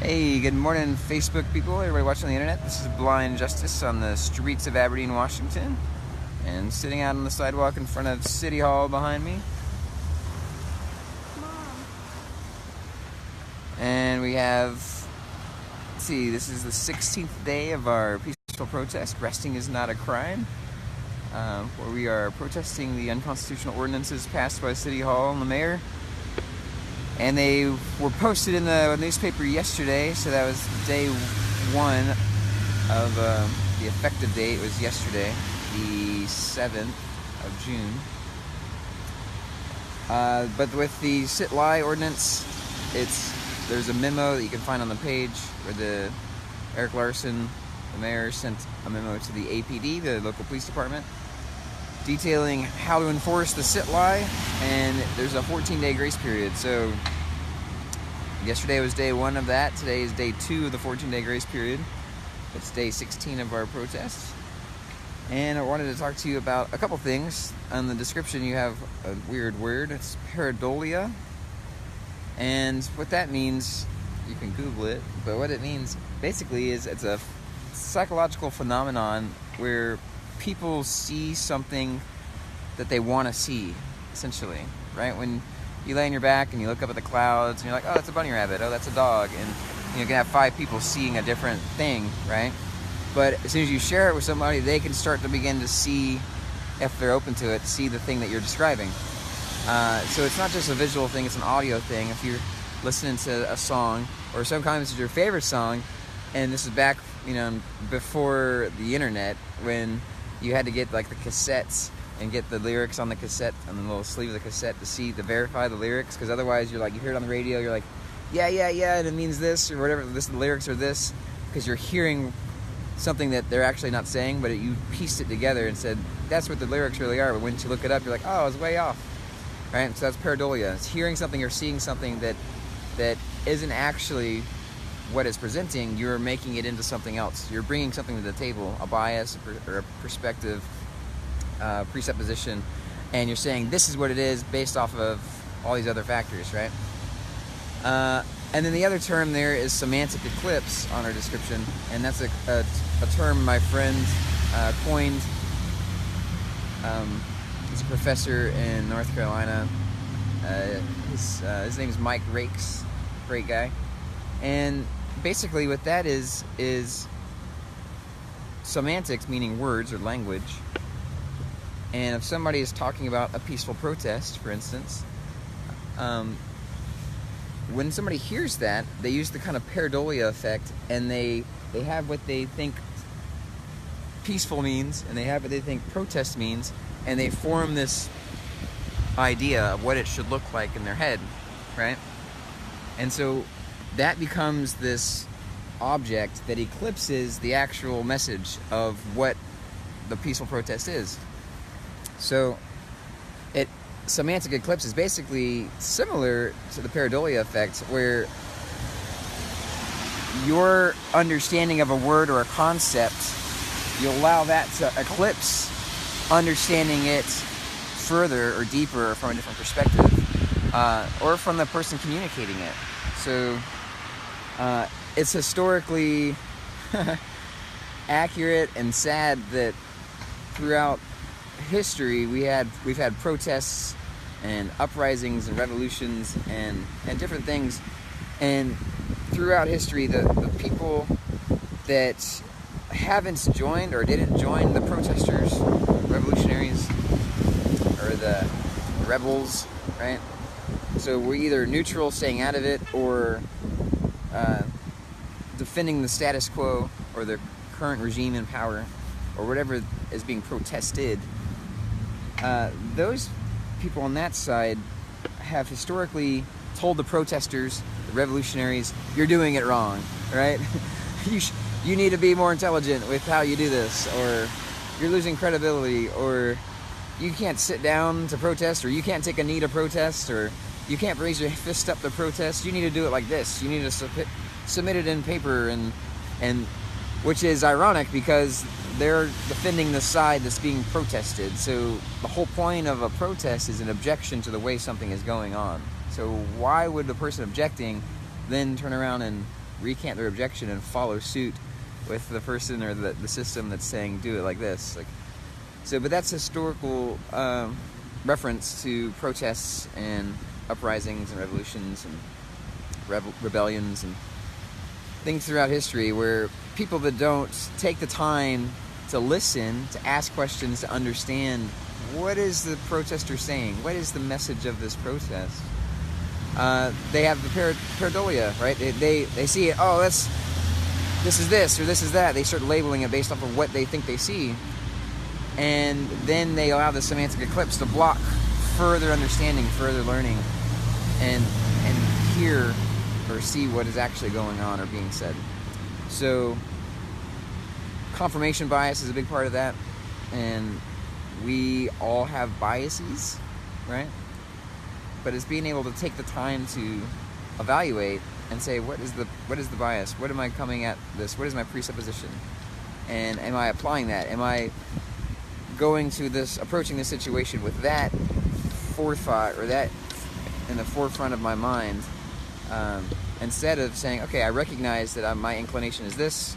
Hey, good morning, Facebook people, everybody watching on the internet. This is Blind Justice on the streets of Aberdeen, Washington, and sitting out on the sidewalk in front of City Hall behind me. Mom. And we have, let's see, this is the 16th day of our peaceful protest, Resting is Not a Crime, where we are protesting the unconstitutional ordinances passed by City Hall and the mayor. And they were posted in the newspaper yesterday, so that was day one of the effective date. It was yesterday, the 7th of June. But with the sit-lie ordinance, there's a memo that you can find on the page where Eric Larson, the mayor, sent a memo to the APD, the local police department, detailing how to enforce the sit-lie, and there's a 14-day grace period. So yesterday was day one of that. Today is day two of the 14-day grace period. It's day 16 of our protest. And I wanted to talk to you about a couple things. On the description you have a weird word. It's Pareidolia. And what that means, you can Google it, but what it means basically is it's a psychological phenomenon where people see something that they want to see, essentially, right? When you lay on your back and you look up at the clouds and you're like, oh, that's a bunny rabbit, oh, that's a dog, and you can have 5 people seeing a different thing, right? But as soon as you share it with somebody, they can start to begin to see, if they're open to it, see the thing that you're describing. So it's not just a visual thing, it's an audio thing. If you're listening to a song, or sometimes it's your favorite song, and this is back, before the internet, when you had to get like the cassettes and get the lyrics on the cassette, on the little sleeve of the cassette to verify the lyrics, because otherwise you hear it on the radio, you're like, yeah, and it means this, or whatever, the lyrics are this, because you're hearing something that they're actually not saying, but you pieced it together and said, that's what the lyrics really are, but once you look it up, you're like, oh, I was way off, right? So that's pareidolia. It's hearing something or seeing something that isn't actually what it's presenting. You're making it into something else. You're bringing something to the table, a bias or a perspective, presupposition, and you're saying this is what it is based off of all these other factors, right? And then the other term there is Semantic Eclipse on our description, and that's a term my friend coined. He's a professor in North Carolina. His name is Mike Rakes, great guy. And basically what that is semantics, meaning words or language. And if somebody is talking about a peaceful protest, for instance, when somebody hears that, they use the kind of pareidolia effect, and they have what they think peaceful means, and they have what they think protest means, and they form this idea of what it should look like in their head, right? And so that becomes this object that eclipses the actual message of what the peaceful protest is. So Semantic Eclipse is basically similar to the pareidolia effect, where your understanding of a word or a concept, you allow that to eclipse understanding it further or deeper from a different perspective, or from the person communicating it. So it's historically accurate and sad that throughout history we've had protests and uprisings and revolutions and different things, and throughout history the people that haven't joined or didn't join the protesters, revolutionaries, or the rebels, right? So we're either neutral, staying out of it, or defending the status quo or the current regime in power, or whatever is being protested. Those people on that side have historically told the protesters, the revolutionaries, you're doing it wrong, right? You need to be more intelligent with how you do this, or you're losing credibility, or you can't sit down to protest, or you can't take a knee to protest, or you can't raise your fist up to protest. You need to do it like this. You need to submit it in paper, and which is ironic because they're defending the side that's being protested. So the whole point of a protest is an objection to the way something is going on. So why would the person objecting then turn around and recant their objection and follow suit with the person or the system that's saying do it like this. Like, so, but that's historical reference to protests and uprisings and revolutions and rebellions and things throughout history where people that don't take the time to listen, to ask questions, to understand what is the protester saying, what is the message of this protest. They have the Pareidolia, right? They see it, oh, this is this or this is that. They start labeling it based off of what they think they see. And then they allow the Semantic Eclipse to block further understanding, further learning, and hear or see what is actually going on or being said. So confirmation bias is a big part of that, and we all have biases, right? But it's being able to take the time to evaluate and say, what is the bias? What am I coming at this? What is my presupposition? And am I applying that? Am I approaching this situation with that forethought or that in the forefront of my mind, instead of saying, okay, I recognize that my inclination is this,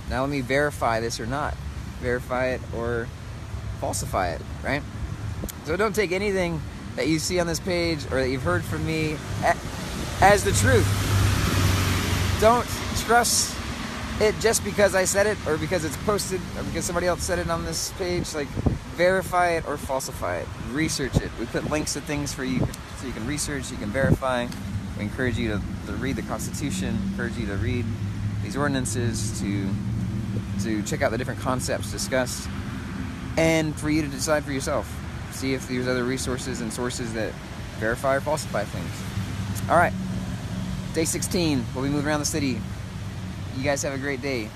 now let me verify this or not. Verify it or falsify it, right? So don't take anything that you see on this page or that you've heard from me as the truth. Don't trust it just because I said it or because it's posted or because somebody else said it on this page. Like, verify it or falsify it. Research it. We put links to things for you so you can research, you can verify. We encourage you to read the Constitution, encourage you to read these ordinances, to check out the different concepts discussed, and for you to decide for yourself. See if there's other resources and sources that verify or falsify things. All right, day 16. We'll be moving around the city. You guys have a great day.